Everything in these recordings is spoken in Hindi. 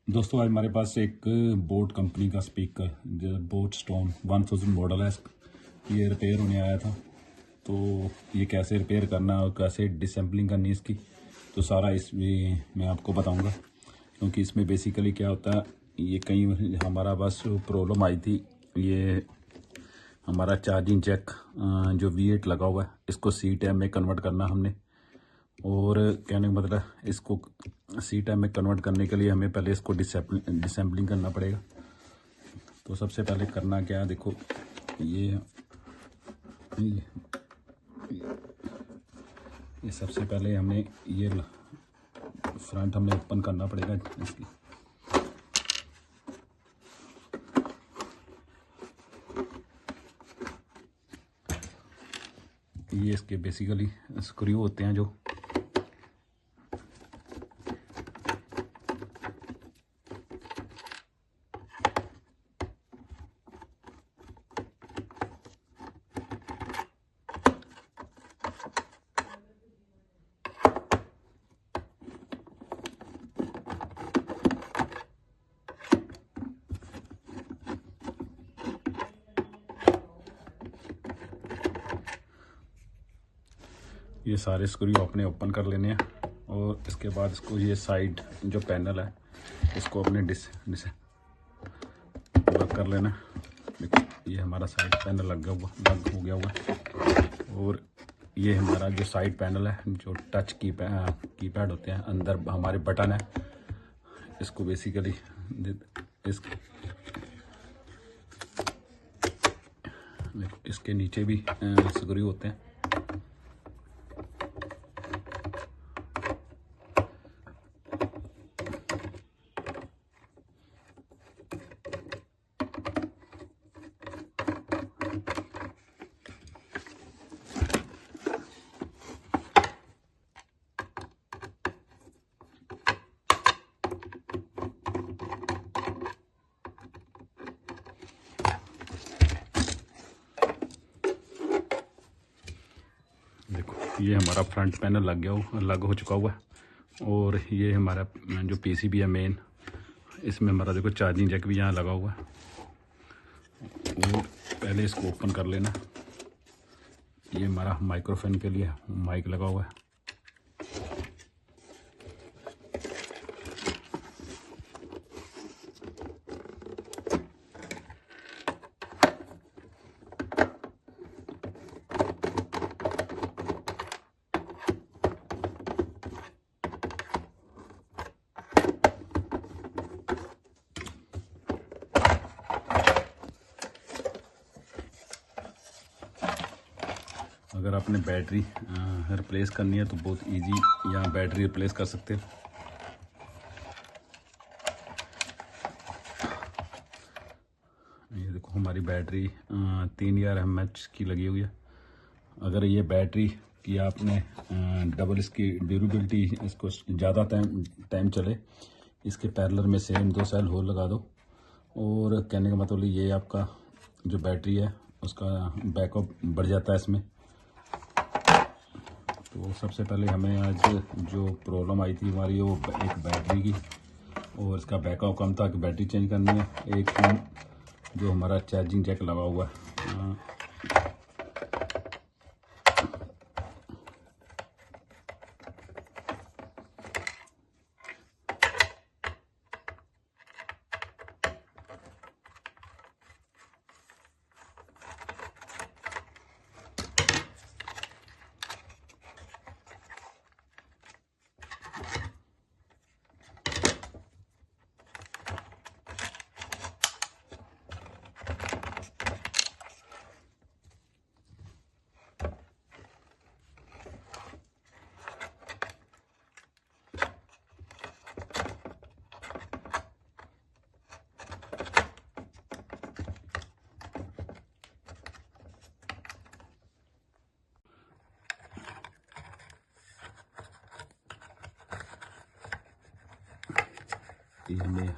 दोस्तों आज हमारे पास एक बोट कंपनी का स्पीकर जो बोट स्टोन 1000 मॉडल है, ये रिपेयर होने आया था। तो ये कैसे रिपेयर करना और कैसे डिसम्पलिंग करनी इसकी, तो सारा इसमें मैं आपको बताऊंगा। क्योंकि इसमें बेसिकली क्या होता है, ये कहीं हमारा बस प्रॉब्लम आई थी। ये हमारा चार्जिंग जैक जो V8 लगा हुआ है, इसको C-टैप में कन्वर्ट करना हमने। और कहने का मतलब इसको C-टैप में कन्वर्ट करने के लिए हमें पहले इसको डिसम्पलिंग करना पड़ेगा। तो सबसे पहले करना क्या है, देखो ये सबसे पहले हमें ये फ्रंट हमें ओपन करना पड़ेगा इसकी। ये इसके बेसिकली स्क्रू होते हैं जो ये सारे स्क्रू अपने ओपन कर लेने हैं। और इसके बाद इसको ये साइड जो पैनल है इसको अपने लग कर लेना। देखो ये हमारा साइड पैनल लग हो गया हुआ है। और ये हमारा जो साइड पैनल है, जो टच कीपैड होते हैं, अंदर हमारे बटन है, इसको बेसिकली इसके नीचे भी स्क्रू होते हैं। देखो ये हमारा फ्रंट पैनल लग हो चुका हुआ है। और ये हमारा जो PCB है मेन, इसमें हमारा देखो चार्जिंग जैक भी यहाँ लगा हुआ है। और पहले इसको ओपन कर लेना। ये हमारा माइक्रोफोन के लिए माइक लगा हुआ है। अगर आपने बैटरी रिप्लेस करनी है तो बहुत इजी यहाँ बैटरी रिप्लेस कर सकते हो। ये देखो हमारी बैटरी 3000 mAh की लगी हुई है। अगर ये बैटरी की आपने डबल इसकी ड्यूरेबिलिटी, इसको ज़्यादा टाइम चले, इसके पैरेलल में सेम 2 सेल होल लगा दो। और कहने का मतलब ये आपका जो बैटरी है उसका बैकअप बढ़ जाता है इसमें। तो सबसे पहले हमें आज जो प्रॉब्लम आई थी हमारी, वो एक बैटरी की, और इसका बैकअप कम था कि बैटरी चेंज करनी है। एक जो हमारा चार्जिंग जैक लगा हुआ है,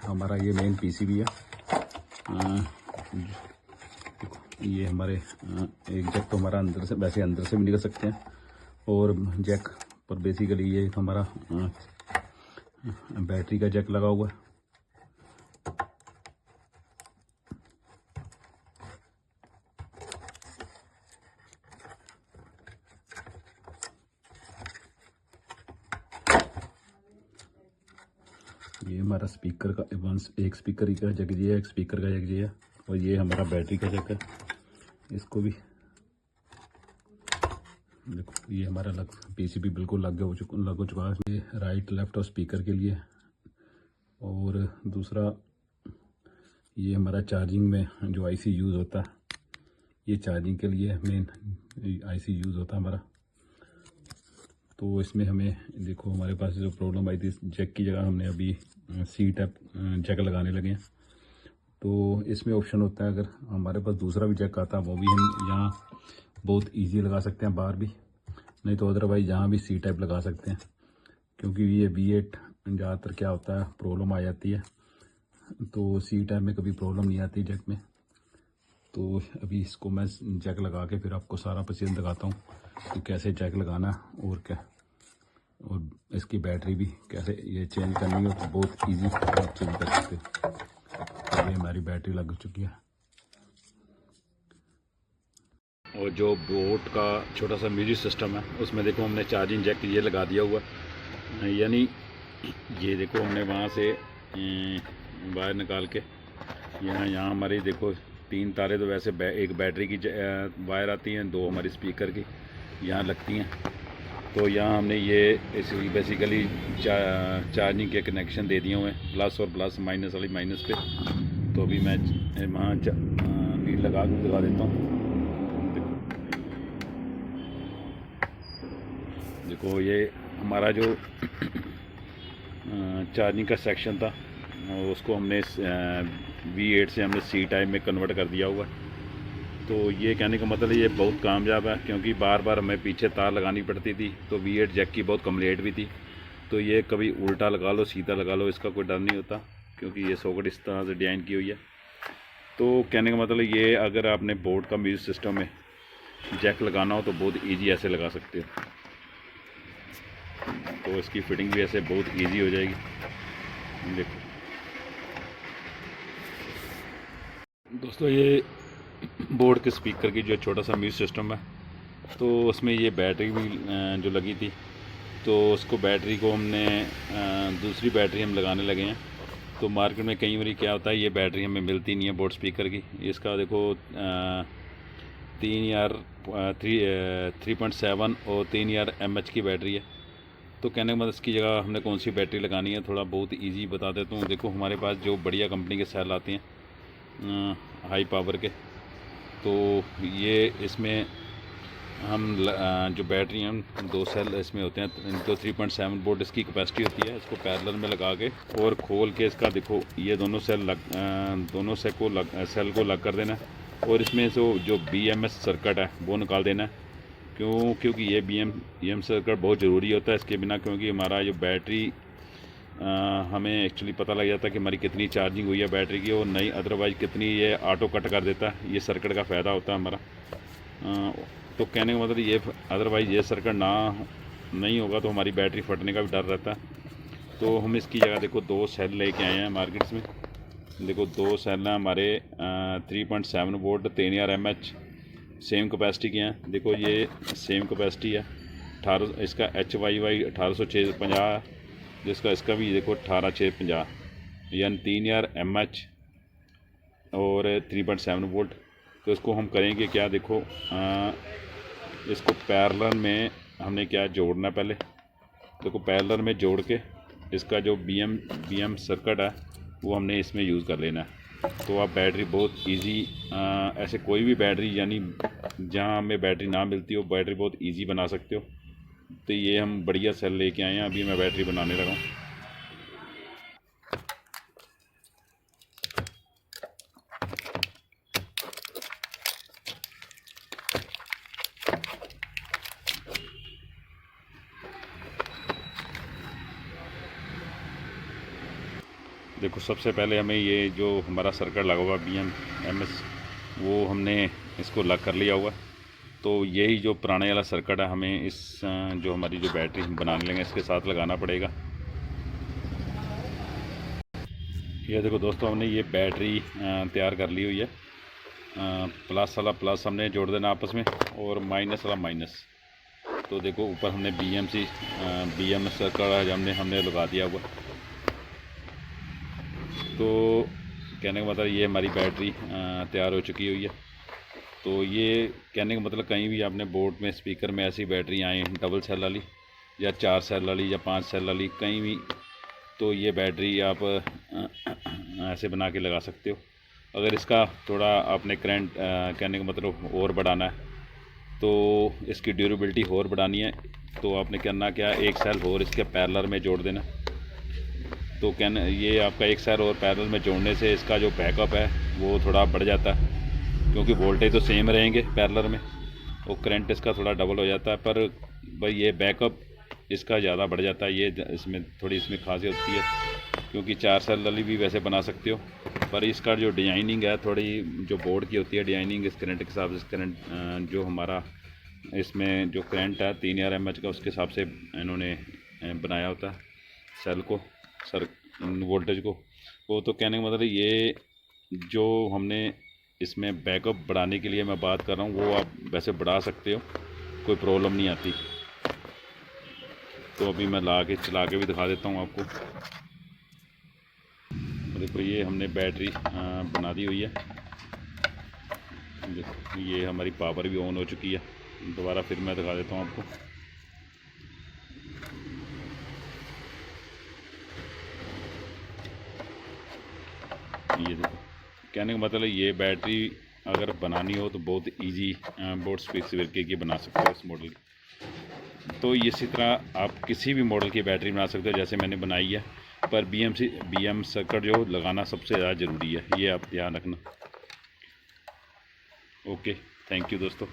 हमारा ये मेन PCB है। ये हमारे एक जैक तो हमारा अंदर से, वैसे अंदर से भी निकल सकते हैं, और जैक पर बेसिकली ये हमारा बैटरी का जैक लगा हुआ है। ये हमारा स्पीकर का एक स्पीकर का जग जी है, एक स्पीकर का जग जी है, और ये हमारा बैटरी का जग है। इसको भी देखो, ये हमारा पीसीबी बिल्कुल लग हो चुका है। ये राइट लेफ्ट और स्पीकर के लिए, और दूसरा ये हमारा चार्जिंग में जो आईसी यूज़ होता है, ये चार्जिंग के लिए मेन आईसी यूज़ होता है हमारा। तो इसमें हमें देखो, हमारे पास जो प्रॉब्लम आई थी, जैक की जगह हमने अभी सी टाइप जैक लगाने लगे हैं। तो इसमें ऑप्शन होता है, अगर हमारे पास दूसरा भी जैक आता है वो भी हम यहाँ बहुत इजी लगा सकते हैं बाहर भी, नहीं तो अदरवाइज यहाँ भी सी टाइप लगा सकते हैं। क्योंकि ये V8 ज़्यादातर क्या होता है, प्रॉब्लम आ जाती है, तो सी टाइप में कभी प्रॉब्लम नहीं आती जैक में। तो अभी इसको मैं जैक लगा के फिर आपको सारा प्रोसीजर दिखाता हूँ कि कैसे जैक लगाना और क्या, और इसकी बैटरी भी कैसे ये चेंज करनी हो, तो बहुत इजी आप चेंज कर सकते हो। तो ये हमारी बैटरी लग चुकी है, और जो बोट का छोटा सा म्यूजिक सिस्टम है उसमें देखो हमने चार्जिंग जैक ये लगा दिया हुआ है। यानी ये देखो हमने वहाँ से वायर निकाल के यहाँ हमारी देखो 3 तारे, तो वैसे एक बैटरी की वायर आती हैं, 2 हमारी स्पीकर की यहाँ लगती हैं। तो यहाँ हमने ये बेसिकली चार्जिंग के कनेक्शन दे दिए हुए हैं, प्लस और प्लस, माइनस वाली माइनस पे। तो अभी मैं वहाँ लीड लगा देता हूँ। देखो ये हमारा जो चार्जिंग का सेक्शन था उसको हमने V8 से हमने C टाइप में कन्वर्ट कर दिया हुआ है। तो ये कहने का मतलब ये बहुत कामयाब है, क्योंकि बार बार हमें पीछे तार लगानी पड़ती थी, तो V8 जैक की बहुत कम्प्लेट भी थी। तो ये कभी उल्टा लगा लो सीधा लगा लो, इसका कोई डर नहीं होता, क्योंकि ये सॉकेट इस तरह से डिज़ाइन की हुई है। तो कहने का मतलब ये, अगर आपने बोर्ड का म्यूजिक सिस्टम में जैक लगाना हो तो बहुत ईजी ऐसे लगा सकते हो। तो इसकी फिटिंग भी ऐसे बहुत ईजी हो जाएगी। देखो दोस्तों, ये बोर्ड के स्पीकर की जो छोटा सा म्यूजिक सिस्टम है, तो उसमें ये बैटरी भी जो लगी थी, तो उसको बैटरी को हमने दूसरी बैटरी हम लगाने लगे हैं। तो मार्केट में कई बार क्या होता है, ये बैटरी हमें मिलती नहीं है बोर्ड स्पीकर की। इसका देखो 3.7 और 3 mAh की बैटरी है। तो कहने का मतलब इसकी जगह हमने कौन सी बैटरी लगानी है, थोड़ा बहुत इजी बता देता हूँ। देखो हमारे पास जो बढ़िया कंपनी के सेल आते हैं हाई पावर के, तो ये इसमें हम जो बैटरी हैं 2 सेल इसमें होते हैं, तो 3.7 वोल्ट इसकी कैपेसिटी होती है। इसको पैरेलल में लगा के और खोल के इसका देखो ये दोनों सेल को लग कर देना है, और इसमें से जो BMS सर्किट है वो निकाल देना है। क्योंकि ये BMS सर्किट बहुत ज़रूरी होता है इसके बिना, क्योंकि हमारा जो बैटरी हमें एक्चुअली पता लग जाता है कि हमारी कितनी चार्जिंग हुई है बैटरी की, और नहीं अदरवाइज़ कितनी ये ऑटो कट कर देता है। ये सर्किट का फ़ायदा होता है हमारा। तो कहने का मतलब ये, अदरवाइज़ ये सर्किट नहीं होगा तो हमारी बैटरी फटने का भी डर रहता है। तो हम इसकी जगह देखो 2 सेल लेके आए हैं मार्केट्स में। देखो 2 सेल हैं हमारे 3.7 वोल्ट 3 mAh सेम कैपेसिटी के हैं। देखो ये सेम कैपेसिटी है 18, इसका HYY 1850, जिसका इसका भी देखो 18650, यानी 3 mAh और 3.7 वोल्ट। तो इसको हम करेंगे क्या, देखो इसको पैरेलल में हमने क्या जोड़ना है। पहले देखो पैरेलल में जोड़ के इसका जो BM सर्किट है वो हमने इसमें यूज़ कर लेना है। तो आप बैटरी बहुत इजी, ऐसे कोई भी बैटरी, यानी जहाँ हमें बैटरी ना मिलती हो बैटरी बहुत इजी बना सकते हो। तो ये हम बढ़िया सेल लेके आए हैं, अभी मैं बैटरी बनाने लगा हूँ। देखो सबसे पहले हमें ये जो हमारा सर्किट लगा हुआ BMS, वो हमने इसको लग कर लिया हुआ। तो यही जो पुराने वाला सर्किट है हमें इस जो हमारी जो बैटरी हम बनाने लगे इसके साथ लगाना पड़ेगा। ये देखो दोस्तों, हमने ये बैटरी तैयार कर ली हुई है। प्लस वाला प्लस हमने जोड़ देना आपस में, और माइनस वाला माइनस। तो देखो ऊपर हमने BMS सर्किट हमने लगा दिया हुआ। तो कहने का मतलब ये हमारी बैटरी तैयार हो चुकी हुई है। तो ये कहने का मतलब कहीं भी आपने बोट में स्पीकर में ऐसी बैटरी आए डबल सेल वाली या 4 सेल वाली या 5 सेल वाली कहीं भी, तो ये बैटरी आप ऐसे बना के लगा सकते हो। अगर इसका थोड़ा आपने करंट कहने का मतलब और बढ़ाना है, तो इसकी ड्यूरेबिलिटी और बढ़ानी है, तो आपने करना क्या, एक सेल और इसके पैरेलल में जोड़ देना। तो कहने ये आपका एक सेल और पैरेलल में जोड़ने से इसका जो बैकअप है वो थोड़ा बढ़ जाता है, क्योंकि वोल्टेज तो सेम रहेंगे पैरेलल में, और करंट इसका थोड़ा डबल हो जाता है, पर भाई ये बैकअप इसका ज़्यादा बढ़ जाता है। ये इसमें थोड़ी इसमें खासियत होती है, क्योंकि 4 सेल वाली भी वैसे बना सकते हो, पर इसका जो डिजाइनिंग है थोड़ी जो बोर्ड की होती है डिजाइनिंग, इस करंट के हिसाब से करंट जो हमारा इसमें जो करंट है 3000 mAh का, उसके हिसाब से इन्होंने बनाया होता है सेल को, सर वोल्टेज को। वो तो कहने का मतलब ये जो हमने इसमें बैकअप बढ़ाने के लिए मैं बात कर रहा हूँ, वो आप वैसे बढ़ा सकते हो, कोई प्रॉब्लम नहीं आती। तो अभी मैं ला के चला के भी दिखा देता हूँ आपको। देखो ये हमने बैटरी बना दी हुई है, ये हमारी पावर भी ऑन हो चुकी है। दोबारा फिर मैं दिखा देता हूँ आपको। ये देखो, कहने का मतलब ये बैटरी अगर बनानी हो तो बहुत इजी बोट स्पीकर की बना सकते हो इस मॉडल की। तो इसी तरह आप किसी भी मॉडल की बैटरी बना सकते हो जैसे मैंने बनाई है, पर BM सर्किट जो लगाना सबसे ज़्यादा ज़रूरी है, ये आप ध्यान रखना। ओके, थैंक यू दोस्तों।